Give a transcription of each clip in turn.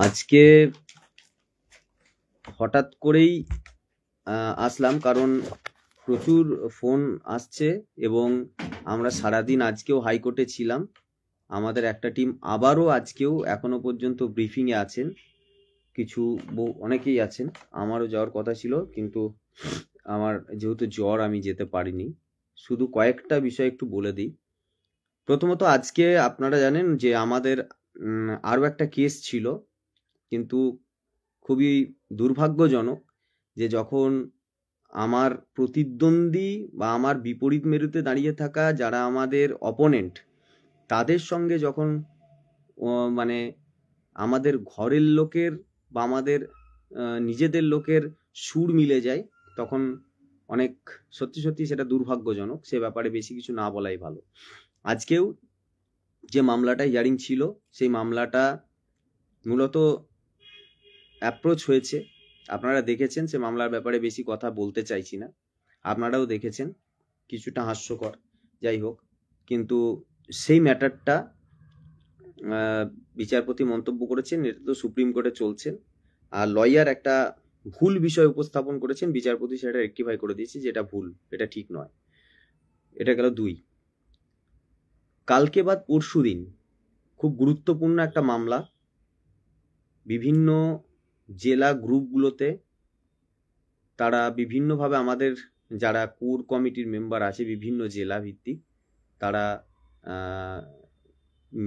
আজকে হঠাৎ করেই আসলাম, কারণ প্রচুর ফোন আসছে এবং আমরা সারাদিন আজকেও হাইকোর্টে ছিলাম। আমাদের একটা টিম আবারও আজকেও এখনো পর্যন্ত ব্রিফিংয়ে আছেন। কিছু অনেকেই আছেন, আমারও যাওয়ার কথা ছিল, কিন্তু আমার যেহেতু জ্বর আমি যেতে পারিনি। শুধু কয়েকটা বিষয় একটু বলে দিই। প্রথমত, আজকে আপনারা জানেন যে আমাদের আরও একটা কেস ছিল, কিন্তু খুবই দুর্ভাগ্যজনক যে যখন আমার প্রতিদ্বন্দ্বী বা আমার বিপরীত মেরুতে দাঁড়িয়ে থাকা যারা আমাদের অপোনেন্ট, তাদের সঙ্গে যখন মানে আমাদের ঘরের লোকের বা আমাদের নিজেদের লোকের সুর মিলে যায়, তখন অনেক সত্যি সত্যি সেটা দুর্ভাগ্যজনক। সে ব্যাপারে বেশি কিছু না বলাই ভালো। আজকেও যে মামলাটা হিয়ারিং ছিল, সেই মামলাটা মূলত অ্যাপ্রোচ হয়েছে। আপনারা দেখেছেন, সে মামলার ব্যাপারে বেশি কথা বলতে চাইছি না, আপনারাও দেখেছেন, কিছুটা হাস্যকর, যাই হোক। কিন্তু সেই ম্যাটারটা বিচারপতি মন্তব্য করেছেন, এটা তো সুপ্রিম কোর্টে চলছেন, আর লয়ার একটা ভুল বিষয় উপস্থাপন করেছেন, বিচারপতি সেটা রেকটিফাই করে দিয়েছে যে এটা ভুল, এটা ঠিক নয়। এটা গেল 2। কালকে বাদ পরশু দিন খুব গুরুত্বপূর্ণ একটা মামলা বিভিন্ন জেলা গ্রুপগুলোতে, তারা বিভিন্নভাবে আমাদের যারা কোর কমিটির মেম্বার আছে বিভিন্ন জেলা ভিত্তিক, তারা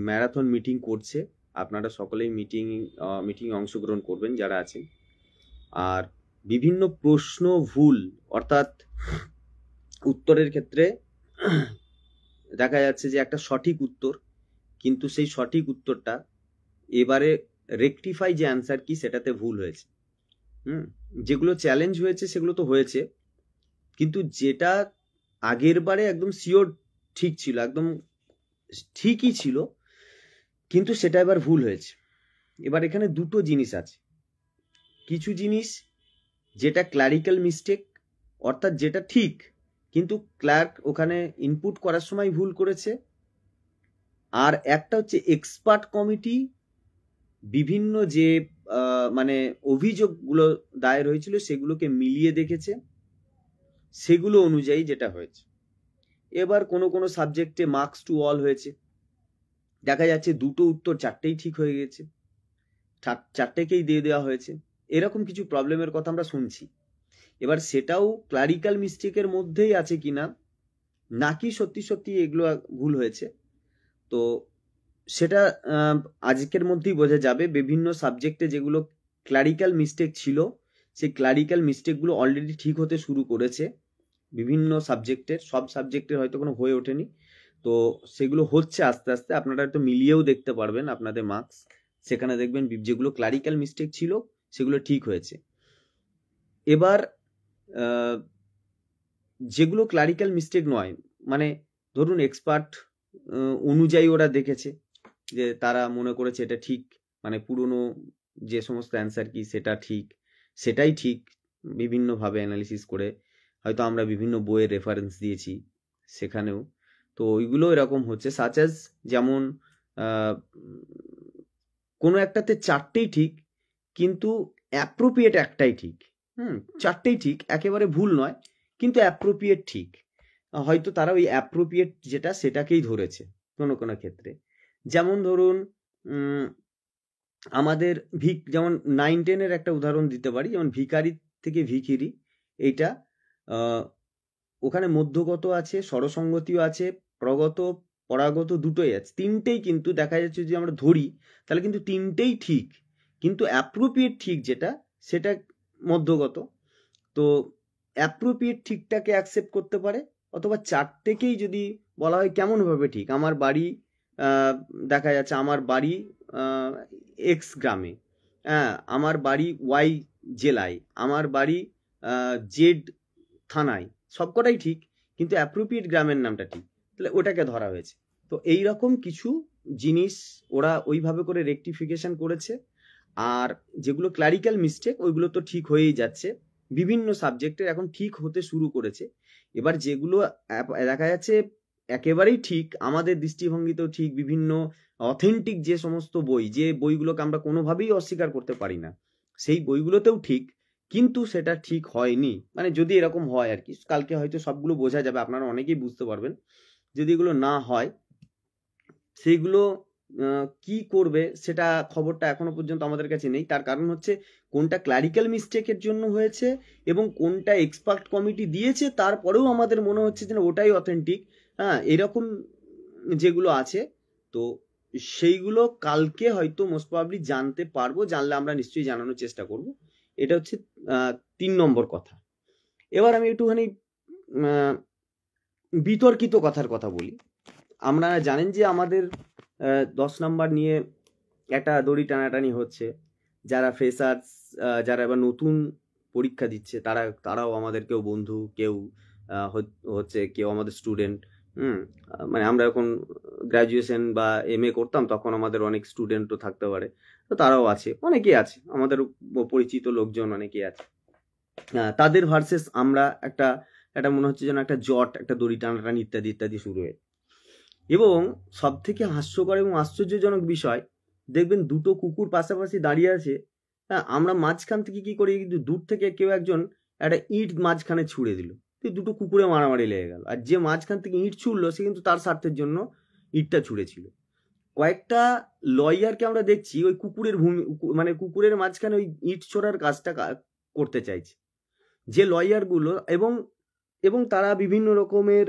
ম্যারাথন মিটিং করছে। আপনারা সকলেই মিটিং অংশগ্রহণ করবেন যারা আছেন। আর বিভিন্ন প্রশ্ন ভুল, অর্থাৎ উত্তরের ক্ষেত্রে দেখা যাচ্ছে যে একটা সঠিক উত্তর, কিন্তু সেই সঠিক উত্তরটা এবারে রেকটিফাই যে অ্যান্সার কি সেটাতে ভুল হয়েছে। যেগুলো চ্যালেঞ্জ হয়েছে সেগুলো তো হয়েছে, কিন্তু যেটা আগের বারে একদম শিওর ঠিক ছিল, একদম ঠিকই ছিল, কিন্তু সেটা এবার ভুল হয়েছে। এবার এখানে দুটো জিনিস আছে। কিছু জিনিস যেটা ক্লারিক্যাল মিস্টেক, অর্থাৎ যেটা ঠিক কিন্তু ক্লার্ক ওখানে ইনপুট করার সময় ভুল করেছে। আর একটা হচ্ছে এক্সপার্ট কমিটি বিভিন্ন যে মানে অভিযোগগুলো দায়ের হয়েছিল সেগুলোকে মিলিয়ে দেখেছে, সেগুলো অনুযায়ী যেটা হয়েছে। এবার কোনো কোনো সাবজেক্টে মার্কস টু অল হয়েছে, দেখা যাচ্ছে দুটো উত্তর চারটেই ঠিক হয়ে গেছে, চারটেকেই দিয়ে দেওয়া হয়েছে। এরকম কিছু প্রবলেমের কথা আমরা শুনছি। এবার সেটাও ক্লারিক্যাল মিস্টেকের মধ্যেই আছে কিনা, নাকি সত্যি সত্যি এগুলো ভুল হয়েছে, তো সেটা আজকের মধ্যেই বোঝা যাবে। বিভিন্ন সাবজেক্টে যেগুলো ক্লারিক্যাল মিস্টেক ছিল, সেই ক্লারিক্যাল মিস্টেকগুলো অলরেডি ঠিক হতে শুরু করেছে বিভিন্ন সাবজেক্টের। সব সাবজেক্টের হয়তো কোনো হয়ে ওঠেনি, তো সেগুলো হচ্ছে আস্তে আস্তে। আপনারা হয়তো মিলিয়েও দেখতে পারবেন আপনাদের মার্কস, সেখানে দেখবেন যেগুলো ক্লারিক্যাল মিস্টেক ছিল সেগুলো ঠিক হয়েছে। এবার যেগুলো ক্লারিক্যাল মিস্টেক নয়, মানে ধরুন এক্সপার্ট অনুযায়ী ওরা দেখেছে যে তারা মনে করেছে এটা ঠিক, মানে পুরনো যে সমস্ত অ্যান্সার কি সেটা ঠিক, সেটাই ঠিক, বিভিন্নভাবে অ্যানালিসিস করে, হয়তো আমরা বিভিন্ন বইয়ের রেফারেন্স দিয়েছি সেখানেও, তো ওইগুলো এরকম হচ্ছে। সাচ অ্যাজ যেমন কোনো একটাতে চারটেই ঠিক কিন্তু অ্যাপ্রোপ্রিয়েট একটাই ঠিক। চারটেই ঠিক, একেবারে ভুল নয়, কিন্তু অ্যাপ্রোপ্রিয়েট ঠিক। হয়তো তারা ওই অ্যাপ্রোপ্রিয়েট যেটা সেটাকেই ধরেছে কোনো কোনো ক্ষেত্রে। যেমন ধরুন আমাদের যেমন 9-10-এর একটা উদাহরণ দিতে পারি, যেমন ভিখারি থেকে ভিখিরি, এইটা ওখানে মধ্যগত আছে, স্বরসঙ্গতিও আছে, প্রগত পরাগত দুটোই আছে, তিনটেই কিন্তু দেখা যাচ্ছে যদি আমরা ধরি তাহলে কিন্তু তিনটেই ঠিক, কিন্তু অ্যাপ্রোপ্রিয়েট ঠিক যেটা সেটা মধ্যগত। তো অ্যাপ্রোপ্রিয়েট ঠিকটাকে অ্যাকসেপ্ট করতে পারে, অথবা চারটেকেই যদি বলা হয় কেমনভাবে ঠিক, আমার বাড়ি দেখা যাচ্ছে আমার বাড়ি এক্স গ্রামে, হ্যাঁ আমার বাড়ি ওয়াই জেলায়, আমার বাড়ি জেড থানায়, সবকটাই ঠিক, কিন্তু অ্যাপ্রোপ্রিয়েট গ্রামের নামটা ঠিক, তাহলে ওটাকে ধরা হয়েছে। তো এই রকম কিছু জিনিস ওরা ওইভাবে করে রেকটিফিকেশন করেছে। আর যেগুলো ক্লারিক্যাল মিস্টেক ওইগুলো তো ঠিক হয়েই যাচ্ছে, বিভিন্ন সাবজেক্টের এখন ঠিক হতে শুরু করেছে। এবার যেগুলো দেখা যাচ্ছে একেবারেই ঠিক, আমাদের দৃষ্টিভঙ্গিতেও ঠিক, বিভিন্ন অথেন্টিক যে সমস্ত বই, যে বইগুলোকে আমরা কোনোভাবেই অস্বীকার করতে পারি না, সেই বইগুলোতেও ঠিক, কিন্তু সেটা ঠিক হয়নি। মানে যদি এরকম হয় আর কি, কালকে হয়তো সবগুলো বোঝা যাবে, আপনারা অনেকেই বুঝতে পারবেন। যদি এগুলো না হয়, সেইগুলো কি করবে সেটা খবরটা এখনো পর্যন্ত আমাদের কাছে নেই। তার কারণ হচ্ছে কোনটা ক্লারিক্যাল মিস্টেকের জন্য হয়েছে এবং কোনটা এক্সপার্ট কমিটি দিয়েছে, তারপরেও আমাদের মনে হচ্ছে যে ওটাই অথেন্টিক। হ্যাঁ, এরকম যেগুলো আছে, তো সেইগুলো কালকে হয়তো মোস্ট প্রবাবলি জানতে পারবো, জানলে আমরা নিশ্চয়ই জানানোর চেষ্টা করব। এটা হচ্ছে 3 নম্বর কথা। এবার আমি একটুখানি বিতর্কিত কথার কথা বলি। আমরা জানেন যে আমাদের 10 নাম্বার নিয়ে একটা দড়ি টানাটানি হচ্ছে। যারা ফ্রেশার্স, যারা এবার নতুন পরীক্ষা দিচ্ছে, তারাও আমাদের কেউ বন্ধু, কেউ হচ্ছে কেউ আমাদের স্টুডেন্ট। মানে আমরা এখন গ্র্যাজুয়েশন বা MA করতাম, তখন আমাদের অনেক স্টুডেন্টও থাকতে পারে, তো তারাও আছে, অনেকেই আছে, আমাদের পরিচিত লোকজন অনেকেই আছে। তাদের ভার্সেস আমরা একটা মনে হচ্ছে যেন একটা জট, একটা দড়ি টানাটানি ইত্যাদি ইত্যাদি শুরু হয়ে। এবং সব থেকে হাস্যকর এবং আশ্চর্যজনক বিষয়, দেখবেন দুটো কুকুর পাশাপাশি দাঁড়িয়ে আছে, হ্যাঁ, আমরা মাঝখান থেকে কি করি, কিন্তু দূর থেকে কেউ একজন একটা ইট মাঝখানে ছুঁড়ে দিল, দুটো কুকুরে মারামারি লেগে গেল। আর যে মাঝখান থেকে ইট ছুড়লো সে কিন্তু তার স্বার্থের জন্য ইটটা ছুঁড়েছিল। কয়েকটা লয়ারকে আমরা দেখছি ওই কুকুরের মানে কুকুরের মাঝখানে ওই ইট ছোড়ার কাজটা করতে চাইছে যে লয়ারগুলো, এবং তারা বিভিন্ন রকমের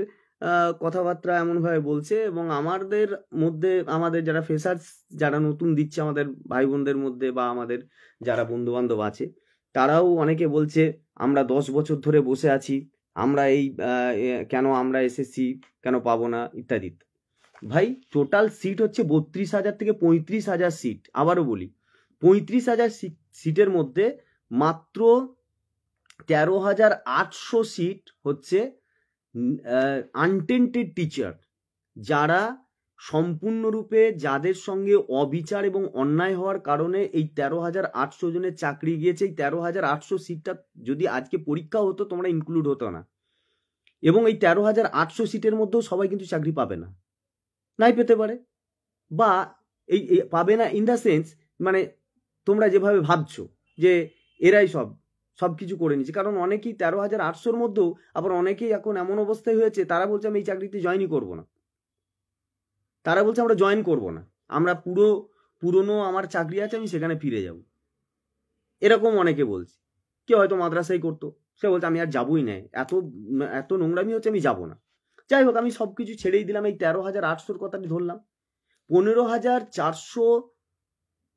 কথাবার্তা এমনভাবে বলছে, এবং আমাদের মধ্যে, আমাদের যারা ফ্রেশার্স, যারা নতুন দিচ্ছে আমাদের ভাই বোনদের মধ্যে, বা আমাদের যারা বন্ধু বান্ধব আছে, তারাও অনেকে বলছে আমরা 10 বছর ধরে বসে আছি, আমরা এই কেন আমরা SSC কেন পাবো না ইত্যাদি। ভাই, টোটাল সিট হচ্ছে 32,000 থেকে 35,000 সিট। আবারও বলি, 35,000 সিটের মধ্যে মাত্র 13,800 সিট হচ্ছে আনটেন্টেড টিচার, যারা সম্পূর্ণরূপে, যাদের সঙ্গে অবিচার এবং অন্যায় হওয়ার কারণে এই 13,800 জনের চাকরি গিয়েছে। এই 13,800 সিটটা যদি আজকে পরীক্ষা হতো, তোমরা ইনক্লুড হতো না, এবং এই 13,800 সিটের মধ্যেও সবাই কিন্তু চাকরি পাবে না, নাই পেতে পারে, বা এই পাবে না ইন দ্য সেন্স, মানে তোমরা যেভাবে ভাবছো যে এরাই সব কিছু করে নিচ্ছে, কারণ অনেকেই 13,800-র মধ্যেও আবার অনেকেই এখন এমন অবস্থায় হয়েছে, তারা বলছে আমি এই চাকরিতে জয়েনই করবো না, তারা বলছে আমরা জয়েন করবো না, আমরা পুরনো আমার চাকরি আছে, আমি সেখানে ফিরে যাব। এরকম অনেকে বলছে। কেউ হয়তো মাদ্রাসায় করতো, সে বলছে আমি আর যাবোই না, এত নোংরামি হচ্ছে, আমি যাব না। যাই হোক, আমি সব কিছু ছেড়েই দিলাম, এই 13,800-র কথাটি ধরলাম। 15,400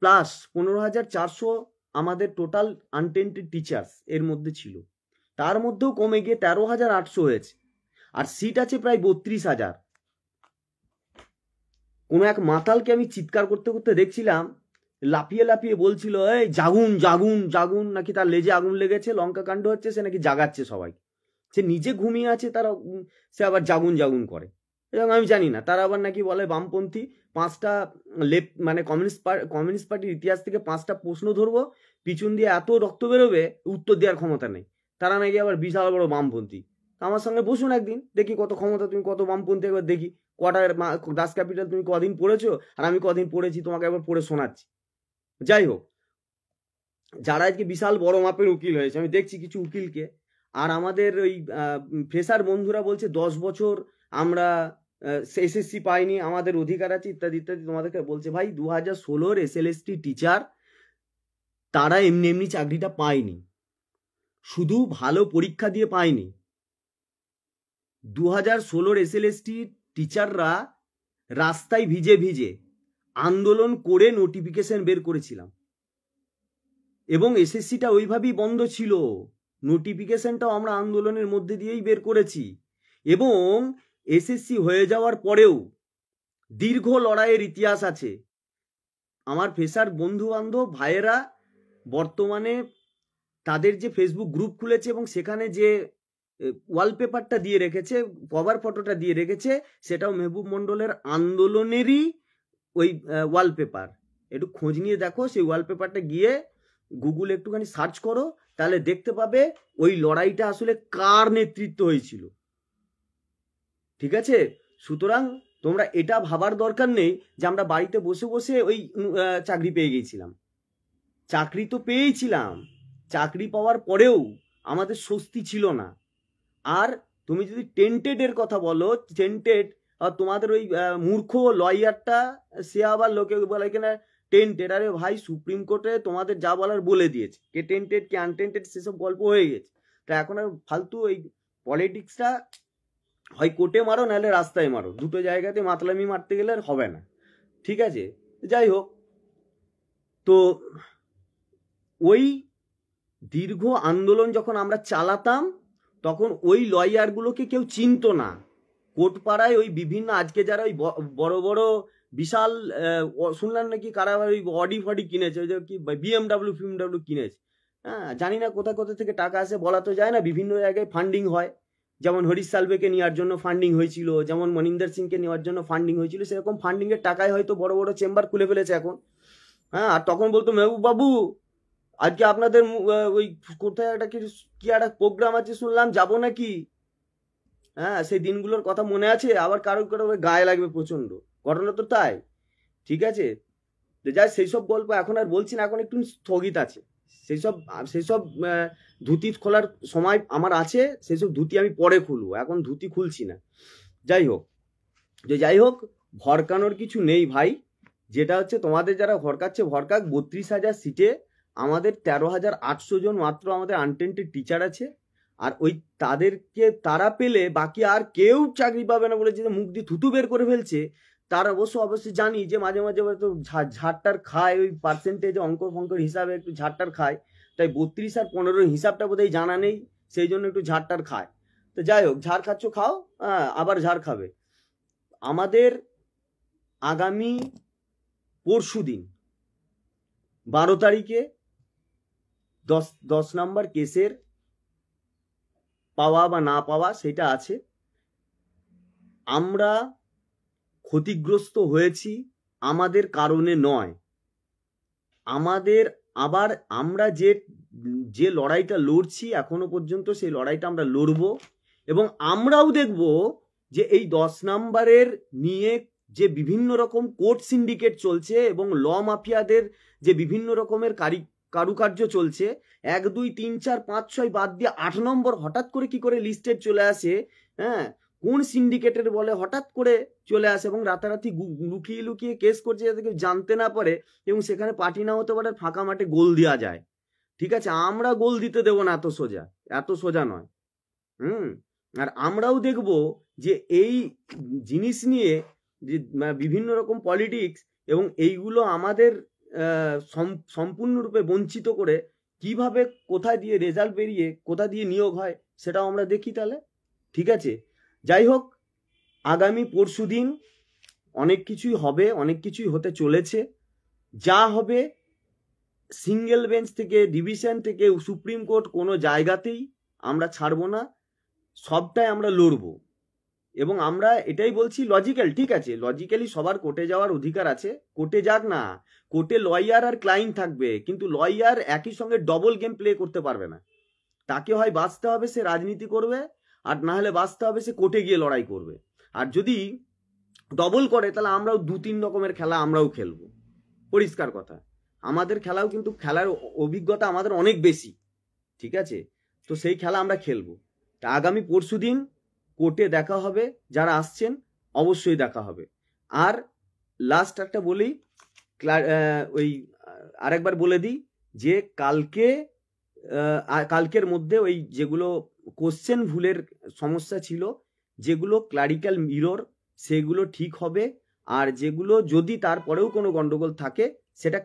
প্লাস 15,400 আমাদের টোটাল আনটেন্টেড টিচার্স এর মধ্যে ছিল, তার মধ্যেও কমে গিয়ে 13,800 হয়েছে, আর সিট আছে প্রায় 32,000। কোনো এক মাতালকে আমি চিৎকার করতে করতে দেখছিলাম, লাফিয়ে লাফিয়ে বলছিল, এই জাগুন জাগুন জাগুন, নাকি তার লেজে আগুন লেগেছে, লঙ্কা কাণ্ড হচ্ছে, সে নাকি জাগাচ্ছে সবাই। সে নিজে ঘুমিয়ে আছে, তারা সে আবার জাগুন জাগুন করে, এবং আমি জানি না, তারা আবার নাকি বলে বামপন্থী, 5টা মানে কমিউনিস্ট পার্টির ইতিহাস থেকে 5টা প্রশ্ন ধরবো, পিছন দিয়ে এত রক্ত বেরোবে, উত্তর দেওয়ার ক্ষমতা নেই, তারা নাকি আবার বিশাল বড় বামপন্থী। আমার সঙ্গে বসুন একদিন, দেখি কত ক্ষমতা, তুমি কত বামপন্থী, একবার দেখি কটা দাস ক্যাপিটাল তুমি কদিন পড়েছো, আর আমি কদিন পড়েছি, তোমাকে একবার পড়ে শোনাচ্ছি। যাই হোক, যারা আজকে বিশাল বড় মাপের উকিল হয়েছে, আমি দেখছি কিছু উকিলকে, আর আমাদের ওই ফ্রেশার বন্ধুরা বলছে 10 বছর আমরা SSC পাইনি, আমাদের অধিকার আছে ইত্যাদি ইত্যাদি। তোমাদেরকে বলছে ভাই, 2016-র SLST টিচার তারা এমনি এমনি চাকরিটা পায়নি, শুধু ভালো পরীক্ষা দিয়ে পায়নি। 2016-র SLST টিচাররা রাস্তায় ভিজে ভিজে আন্দোলন করে নোটিফিকেশন বের করেছিলাম, এবং SSCটা ওইভাবেই বন্ধ ছিল, নোটিফিকেশনটাও আমরা আন্দোলনের মধ্যে দিয়েই বের করেছি, এবং SSC হয়ে যাওয়ার পরেও দীর্ঘ লড়াইয়ের ইতিহাস আছে। আমার ফ্রেশার বন্ধু বান্ধব ভাইয়েরা বর্তমানে তাদের যে ফেসবুক গ্রুপ খুলেছে, এবং সেখানে যে ওয়ালপেপারটা দিয়ে রেখেছে, কভার ফটোটা দিয়ে রেখেছে, সেটাও মেহবুব মন্ডলের আন্দোলনেরই ওই ওয়ালপেপার। একটু খোঁজ নিয়ে দেখো, সেই ওয়ালপেপারটা গিয়ে গুগলে একটুখানি সার্চ করো, তাহলে দেখতে পাবে ওই লড়াইটা আসলে কার নেতৃত্ব হয়েছিল। ঠিক আছে, সুতরাং তোমরা এটা ভাবার দরকার নেই যে আমরা বাড়িতে বসে বসে ওই চাকরি পেয়ে গেছিলাম। চাকরি তো পেয়েছিলাম, চাকরি পাওয়ার পরেও আমাদের স্বস্তি ছিল না। আর তুমি যদি টেন্টেডের কথা বলো, টেন্টেড, তোমাদের ওই মূর্খ লয়ারটা, সে আবার লোকে বলে কিনা টেন্টেড। আরে ভাই, সুপ্রিম কোর্টে তোমাদের যা বলার বলে দিয়েছে, কে টেন্টেড কে আনটেন্টেড সেসব গল্প হয়ে গেছে। তা এখন আর ফালতু ওই পলিটিক্সটা হয় কোর্টে মারো নাহলে রাস্তায় মারো, দুটো জায়গাতে মাতলামি মারতে গেলে আর হবে না। ঠিক আছে, যাই হোক, তো ওই দীর্ঘ আন্দোলন যখন আমরা চালাতাম তখন ওই লয়ারগুলোকে কেউ চিনতো না। কোর্টপাড়ায় ওই বিভিন্ন আজকে যারা ওই বড় বড় বিশাল শুনলাম নাকি কারা ওই অডি ফডি কিনেছে, ওই যে কি বিএমডাব্লিউ ফিএমডাব্লিউ কিনেছে। হ্যাঁ, জানি না কোথা কোথা থেকে টাকা আসে, বলা তো যায় না। বিভিন্ন জায়গায় ফান্ডিং হয়, যেমন হরিশ সালভেকে নেওয়ার জন্য ফান্ডিং হয়েছিল, যেমন মনিন্দর সিংকে নেওয়ার জন্য ফান্ডিং হয়েছিল, সেরকম ফান্ডিং এর টাকায় হয়তো বড় বড় চেম্বার খুলে ফেলেছে এখন। হ্যাঁ, আর তখন বলতো মেহবুব বাবু আজকে আপনাদের ওই কোথায় একটা কি একটা প্রোগ্রাম আছে শুনলাম, যাবো নাকি? হ্যাঁ, সেই দিনগুলোর কথা মনে আছে? আবার কারো কারো গায়ে লাগবে প্রচন্ড, ঘটনা তো তাই। ঠিক আছে, যাই সেই সব গল্প এখন আর বলছি না, এখন একটু স্থগিত আছে। সেই সব ধুতি খোলার সময় আমার আছে, সেই সব ধুতি আমি পরে খুলবো, এখন ধুতি খুলছি না। যাই হোক, ভরকানোর কিছু নেই ভাই। যেটা হচ্ছে তোমাদের যারা ভরকাচ্ছে ভরকাক, 32,000 সিটে আমাদের 13,800 জন মাত্র আমাদের আনটেন্টেড টিচার আছে। আর ওই তারা পেলে বাকি আর কেউ চাকরি পাবে না বলে যে মুখ দিয়ে থুতু বের করে ফেলছে। তার অবশ্যই জানি যে মাঝে মাঝে হয়তো ঝাড়টার খায়, ওই পার্সেন্টেজে অঙ্ক ফঙ্কর হিসাবে একটু ঝাড়টার খায়। তাই 32 আর 15 হিসাবটা বোধহয় জানা নেই, সেই জন্য একটু ঝাড়টার খায়। তো যাই হোক, ঝাড় খাচ্ছ খাও, আবার ঝাড় খাবে। আমাদের আগামী পরশু দিন 12 তারিখে 10 নম্বর কেসের পাওয়া বা না পাওয়া সেটা আছে। আমরা ক্ষতিগ্রস্ত হয়েছি আমাদের কারণে নয়, আমরা যে লড়াইটা লড়ছি এখনো পর্যন্ত, সেই লড়াইটা আমরা লড়বো। এবং আমরাও দেখব যে এই 10 নম্বরের নিয়ে যে বিভিন্ন রকম কোর্ট সিন্ডিকেট চলছে এবং ল মাফিয়াদের যে বিভিন্ন রকমের কারুকার্য চলছে, 1 2 3 4 5 6 বাদ দিয়ে 8 নম্বর হঠাৎ করে কি করে লিস্টেড চলে আসে, হ্যাঁ, কোন সিন্ডিকেটের বলে হঠাৎ করে চলে আসে এবং রাতারাতি লুকিয়ে লুকিয়ে কেস করছে যাতে কেউ জানতে না পারে, এবং সেখানে পার্টি না হতে পারে, ফাঁকা মাঠে গোল দেওয়া যায়। ঠিক আছে, আমরা গোল দিতে দেবো না, এত সোজা নয়। আর আমরাও দেখব যে এই জিনিস নিয়ে যে বিভিন্ন রকম পলিটিক্স এবং এইগুলো আমাদের সম্পূর্ণরূপে বঞ্চিত করে কিভাবে কোথায় দিয়ে রেজাল্ট বেরিয়ে কোথা দিয়ে নিয়োগ হয় সেটাও আমরা দেখি তাহলে। ঠিক আছে, যাই হোক, আগামী পরশু দিন অনেক কিছুই হবে, অনেক কিছুই হতে চলেছে। যা হবে সিঙ্গেল বেঞ্চ থেকে, ডিভিশন থেকে, সুপ্রিম কোর্ট, কোনো জায়গাতেই আমরা ছাড়বো না, সবটাই আমরা লড়বো। এবং আমরা এটাই বলছি লজিক্যাল, ঠিক আছে, লজিক্যালি সবার কোর্টে যাওয়ার অধিকার আছে, কোর্টে যাক না, কোর্টে লয়ার আর ক্লায়েন্ট থাকবে, কিন্তু লয়ার একই সঙ্গে ডবল গেম প্লে করতে পারবে না। তাকে হয় বাঁচতে হবে, সে রাজনীতি করবে, আর না হলে বাঁচতে হবে সে কোর্টে গিয়ে লড়াই করবে। আর যদি ডবল করে তাহলে আমরাও 2-3 রকমের খেলা আমরাও খেলবো, পরিষ্কার কথা। আমাদের খেলাও কিন্তু খেলার অভিজ্ঞতা আমাদের অনেক বেশি, ঠিক আছে, তো সেই খেলা আমরা খেলবো। তা আগামী পরশু দিন কোর্টে দেখা হবে, যারা আসছেন অবশ্যই দেখা হবে। আর লাস্ট একটা বলি, ওই আরেকবার বলে দিই যে কালকের মধ্যে ওই যেগুলো কোশ্চেন ভুলের সমস্যা ছিল, যেগুলো ক্লারিক্যাল মিরর, সেগুলো ঠিক হবে। আর যেগুলো যদি তারপরেও কোনো গন্ডগোল থাকে সেটা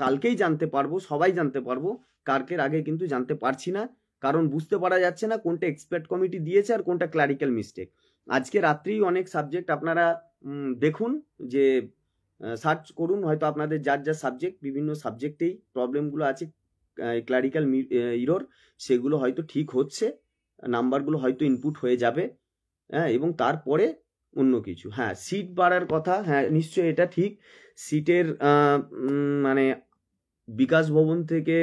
কালকেই জানতে পারবো, সবাই জানতে পারবো। কালকের আগে কিন্তু জানতে পারছি না, কারণ বুঝতে পারা যাচ্ছে না কোনটা এক্সপার্ট কমিটি দিয়েছে আর কোনটা ক্লারিক্যাল মিস্টেক। আজকে রাত্রেই অনেক সাবজেক্ট আপনারা দেখুন, যে সার্চ করুন, হয়তো আপনাদের যার সাবজেক্ট, বিভিন্ন সাবজেক্টেই প্রবলেমগুলো আছে, ক্লারিক্যাল ইরর, সেগুলো হয়তো ঠিক হচ্ছে, নাম্বারগুলো হয়তো ইনপুট হয়ে যাবে, হ্যাঁ, এবং তারপরে অন্য কিছু। হ্যাঁ, সিট বাড়ার কথা, হ্যাঁ নিশ্চয়ই এটা ঠিক। সিটের মানে বিকাশ ভবন থেকে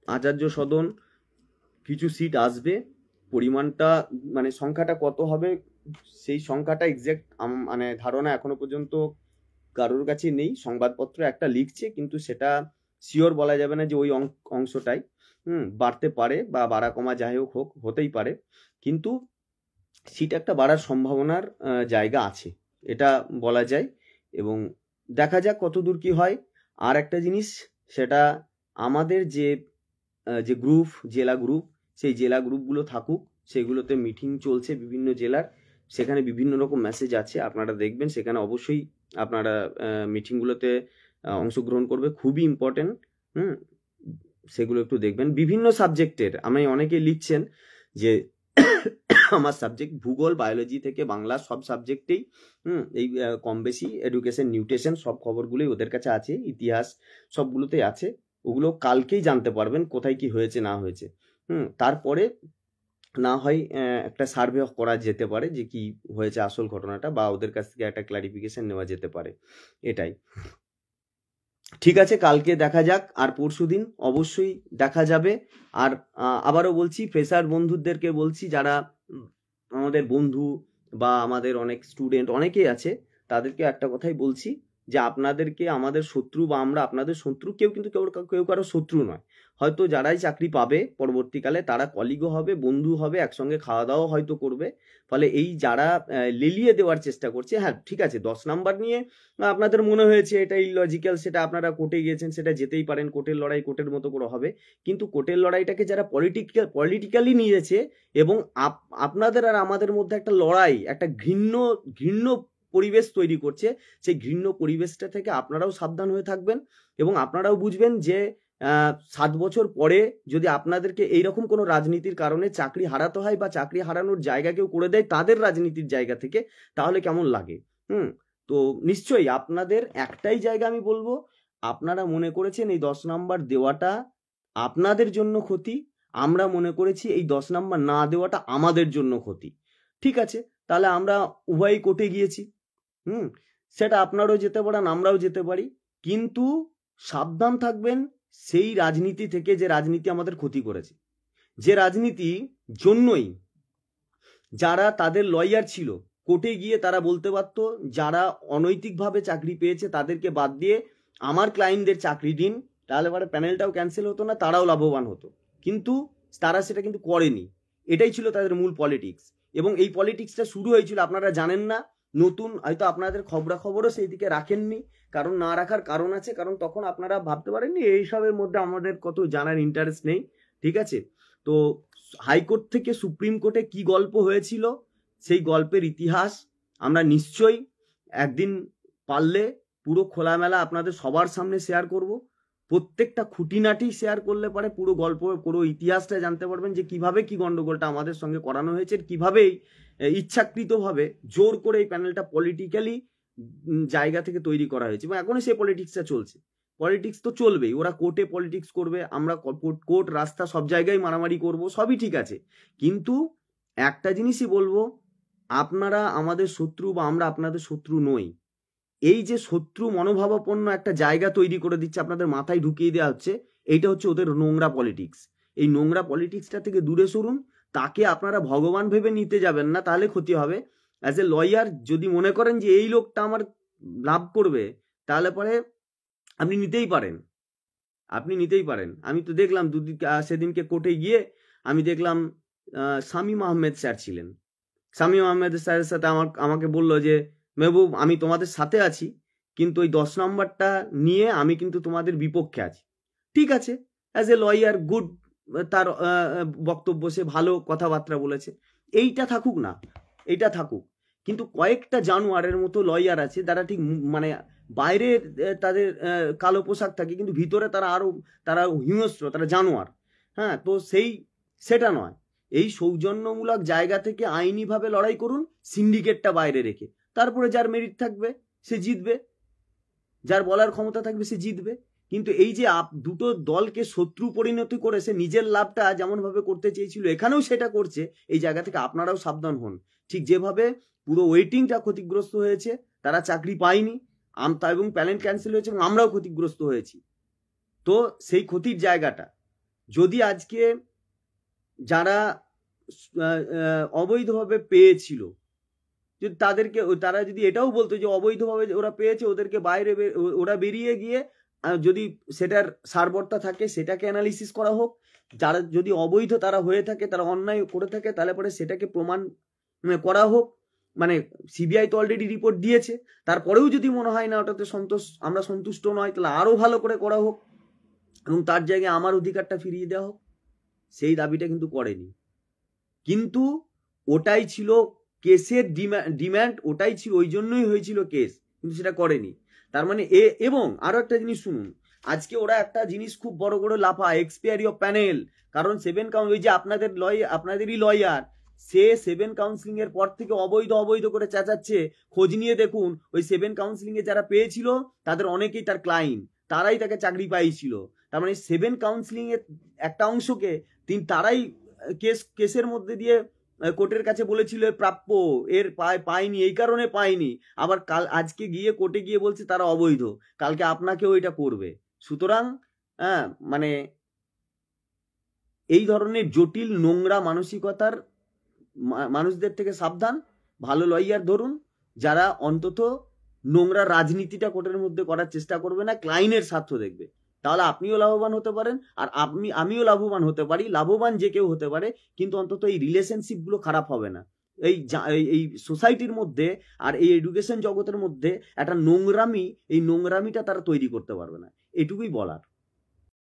আচার্য সদন কিছু সিট আসবে, পরিমাণটা মানে সংখ্যাটা কত হবে সেই সংখ্যাটা এক্সাক্ট মানে ধারণা এখনো পর্যন্ত কারোর কাছে নেই। সংবাদপত্র একটা লিখছে, কিন্তু সেটা শিওর বলা যাবে না যে ওই অংশটাই বাড়তে পারে বা বাড়া কমা যাই হোক হোক, হতেই পারে, কিন্তু সিট একটা বাড়ার সম্ভাবনার জায়গা আছে, এটা বলা যায়। এবং দেখা যাক কতদূর কি হয়। আর একটা জিনিস, সেটা আমাদের যে যে গ্রুপ, জেলা গ্রুপ, সেই জেলা গ্রুপগুলো থাকুক, সেগুলোতে মিটিং চলছে বিভিন্ন জেলার, সেখানে বিভিন্ন রকম মেসেজ আছে, আপনারা দেখবেন, সেখানে অবশ্যই আপনারা মিটিংগুলোতে অংশগ্রহণ করবে, খুবই ইম্পর্টেন্ট। সেগুলো একটু দেখবেন। বিভিন্ন সাবজেক্টের, আমি অনেকে লিখছেন যে আমার সাবজেক্ট ভূগোল, বায়োলজি থেকে বাংলা, সব সাবজেক্টেই এই কম বেশি এডুকেশন, নিউট্রিশন, সব খবরগুলোই ওদের কাছে আছে, ইতিহাস সবগুলোতেই আছে। ওগুলো কালকেই জানতে পারবেন কোথায় কি হয়েছে না হয়েছে। তারপরে না হয় একটা সার্ভে করা যেতে পারে যে কি হয়েছে আসল ঘটনাটা, বা ওদের কাছ থেকে একটা ক্লারিফিকেশন নেওয়া যেতে পারে, এটাই। ঠিক আছে, কালকে দেখা যাক, আর পরশুদিন অবশ্যই দেখা যাবে। আর আবারও বলছি, ফ্রেশার বন্ধুদেরকে বলছি, যারা আমাদের বন্ধু বা আমাদের অনেক স্টুডেন্ট অনেকেই আছে, তাদেরকে একটা কথাই বলছি যে আপনাদেরকে আমাদের শত্রু বা আমরা আপনাদের শত্রু কেউ, কিন্তু কেউ কারো শত্রু নয়। হয়তো যারাই চাকরি পাবে পরবর্তীকালে তারা কলিগও হবে, বন্ধু হবে, একসঙ্গে খাওয়া দাওয়া হয়তো করবে। ফলে এই যারা লেলিয়ে দেওয়ার চেষ্টা করছে, হ্যাঁ ঠিক আছে, 10 নাম্বার নিয়ে আপনাদের মনে হয়েছে এটা ইললজিক্যাল, সেটা আপনারা কোর্টে গিয়েছেন, সেটা যেতেই পারেন, কোর্টের লড়াই কোর্টের মতো করে হবে। কিন্তু কোর্টের লড়াইটাকে যারা পলিটিক্যালি নিয়েছে, এবং আপনাদের আর আমাদের মধ্যে একটা লড়াই, একটা ঘৃণ্য পরিবেশ তৈরি করছে, সেই ঘৃণ্য পরিবেশটা থেকে আপনারাও সাবধান হয়ে থাকবেন। এবং আপনারাও বুঝবেন যে 7 বছর পরে যদি আপনাদেরকে এইরকম কোনো রাজনীতির কারণে চাকরি হারাতে হয়, বা চাকরি হারানোর জায়গা কেউ করে দেয় তাদের রাজনীতির জায়গা থেকে, তাহলে কেমন লাগে। তো নিশ্চয়ই আপনাদের একটাই জায়গা আমি বলবো, আপনারা মনে করেছেন এই 10 নাম্বার দেওয়াটা আপনাদের জন্য ক্ষতি, আমরা মনে করেছি এই 10 নাম্বার না দেওয়াটা আমাদের জন্য ক্ষতি। ঠিক আছে, তাহলে আমরা উভয়ই কোর্টে গিয়েছি, সেটা আপনারাও যেতে পারেন, আমরাও যেতে পারি, কিন্তু সাবধান থাকবেন সেই রাজনীতি থেকে, যে রাজনীতি আমাদের ক্ষতি করেছে, যে রাজনীতি জন্যই যারা তাদের লয়ার ছিল কোর্টে গিয়ে তারা বলতে পারতো যারা অনৈতিকভাবে চাকরি পেয়েছে তাদেরকে বাদ দিয়ে আমার ক্লায়েন্টদের চাকরি দিন, তাহলে পরে প্যানেলটাও ক্যান্সেল হতো না, তারাও লাভবান হতো। কিন্তু তারা সেটা কিন্তু করেনি, এটাই ছিল তাদের মূল পলিটিক্স। এবং এই পলিটিক্সটা শুরু হয়েছিল, আপনারা জানেন না, নতুন হয়তো আপনাদের খবরাখবরও সেই দিকে রাখেননি, কারণ না রাখার কারণ আছে, কারণ তখন আপনারা ভাবতে পারেননি এইসবের মধ্যে আমাদের কত জানার ইন্টারেস্ট নেই। ঠিক আছে, তো হাইকোর্ট থেকে সুপ্রিম কোর্টে কি গল্প হয়েছিল, সেই গল্পের ইতিহাস আমরা নিশ্চয়ই একদিন পারলে পুরো খোলামেলা আপনাদের সবার সামনে শেয়ার করব। প্রত্যেকটা খুঁটিনাটি শেয়ার করলে পরে পুরো গল্প, পুরো ইতিহাসটা জানতে পারবেন যে কিভাবে কি গন্ডগোলটা আমাদের সঙ্গে করানো হয়েছে, কিভাবেই ইচ্ছাকৃতভাবে জোর করে এই প্যানেলটা পলিটিক্যালি জায়গা থেকে তৈরি করা হয়েছে, এবং এখনই সেই পলিটিক্সটা চলছে। পলিটিক্স তো চলবেই, ওরা কোর্টে পলিটিক্স করবে, আমরা কোর্ট রাস্তা সব জায়গায় মারামারি করব, সবই ঠিক আছে, কিন্তু একটা জিনিসই বলবো, আপনারা আমাদের শত্রু বা আমরা আপনাদের শত্রু নই। এই যে শত্রু মনোভাবাপন্ন একটা জায়গা তৈরি করে দিচ্ছে, আপনাদের মাথায় ঢুকিয়ে দেওয়া হচ্ছে, এইটা হচ্ছে ওদের নোংরা পলিটিক্স। এই নোংরা পলিটিক্সটা থেকে দূরে সরুন, তাকে আপনারা ভগবান ভেবে নিতে যাবেন না, তাহলে ক্ষতি হবে। অ্যাজ এ লয়ার যদি মনে করেন যে এই লোকটা আমার লাভ করবে, তাহলে পরে আপনি নিতেই পারেন। আমি তো দেখলাম সেদিনকে কোর্টে গিয়ে আমি দেখলাম শামীম আহমেদ স্যার ছিলেন। শামীম আহমেদ স্যারের সাথে আমাকে বলল যে মেহবুব, আমি তোমাদের সাথে আছি, কিন্তু ওই 10 নম্বরটা নিয়ে আমি কিন্তু তোমাদের বিপক্ষে আছি। ঠিক আছে, অ্যাজ এ লয়ার গুড, তার বক্তব্য, সে ভালো কথাবার্তা বলেছে, এইটা থাকুক না, এইটা থাকুক, কিন্তু কয়েকটা জানোয়ারের মতো লয়ার আছে যারা ঠিক মানে বাইরে তাদের কালো পোশাক থাকে, কিন্তু ভিতরে তারা হিংস্র, তারা জানোয়ার। হ্যাঁ, তো সেটা নয়। এই সৌজন্যমূলক জায়গা থেকে আইনিভাবে লড়াই করুন, সিন্ডিকেটটা বাইরে রেখে, তারপরে যার মেরিট থাকবে সে জিতবে, যার বলার ক্ষমতা থাকবে সে জিতবে। কিন্তু এই যে দুটো দলকে শত্রু পরিণতি করে সে নিজের লাভটা যেমন ভাবে করতে চেয়েছিল, এখানেও সেটা করছে, এই জায়গা থেকে আপনারাও সাবধান হন। ঠিক যেভাবে পুরো ওয়েটিংটা ক্ষতিগ্রস্ত হয়েছে, তারা চাকরি পায়নি, এবং প্যানেল ক্যান্সেল হয়েছে, এবং আমরাও ক্ষতিগ্রস্ত হয়েছি। তো সেই ক্ষতির জায়গাটা যদি আজকে যারা অবৈধভাবে পেয়েছিল, যদি তারা যদি এটাও বলতো যে অবৈধভাবে ওরা পেয়েছে, ওদেরকে বাইরে ওরা বেরিয়ে গিয়ে যদি সেটার সারবর্তা থাকে সেটাকে অ্যানালিসিস করা হোক। যারা যদি অবৈধ তারা হয়ে থাকে, তারা অন্যায় করে থাকে, তাহলে পরে সেটাকে প্রমাণ করা হোক। মানে সিবিআই তো অলরেডি রিপোর্ট দিয়েছে, তারপরেও যদি মনে হয় না ওটাতে আমরা সন্তুষ্ট নয়, তাহলে আরো ভালো করে করা হোক এবং তার জায়গায় আমার অধিকারটা ফিরিয়ে দেওয়া হোক। সেই দাবিটা কিন্তু করেনি, কিন্তু ওটাই ছিল কেসের ডিম্যান্ড, ওটাই ছিল, ওই জন্যই হয়েছিল কেস, কিন্তু সেটা করেনি। তার মানে এবং আরো একটা জিনিস শুনুন, আজকে ওরা একটা জিনিস খুব বড় করে লাফা, এক্সপায়ারি অফ প্যানেল। কারণ ওই যে আপনাদেরই লয়ার, সে 7 কাউন্সিলিং এর পর থেকে অবৈধ করে চেঁচাচ্ছে। খোঁজ নিয়ে দেখুন, ওই 7 কাউন্সিলিং এ যারা পেয়েছিল তাদের অনেকেই তার ক্লায়েন্ট, তারাই তাকে চাকরি পাইছিল। তার মানে 7 কাউন্সিলিং এর একটা অংশকে তারাই কেসের মধ্যে দিয়ে কোর্টের কাছে বলেছিল প্রাপ্য, এর পায়নি, এই কারণে পায়নি। আবার আজকে গিয়ে কোর্টে গিয়ে বলছে তারা অবৈধ, কালকে আপনাকেও এটা করবে। সুতরাং মানে এই ধরনের জটিল নোংরা মানসিকতার মানুষদের থেকে সাবধান। ভালো লয়ার ধরুন, যারা অন্তত নোংরা রাজনীতিটা কোর্টের মধ্যে করার চেষ্টা করবে না, ক্লায়েন্টের স্বার্থ দেখবে। তাহলে আপনিও লাভবান হতে পারেন, আর আমিও লাভবান হতে পারি। লাভবান যে কেউ হতে পারে, কিন্তু অন্তত এই রিলেশনশিপ গুলো খারাপ হবে না। এই সোসাইটির মধ্যে আর এই এডুকেশন জগতের মধ্যে একটা নোংরামিটা তারা তৈরি করতে পারবে না। এটুকুই বলার।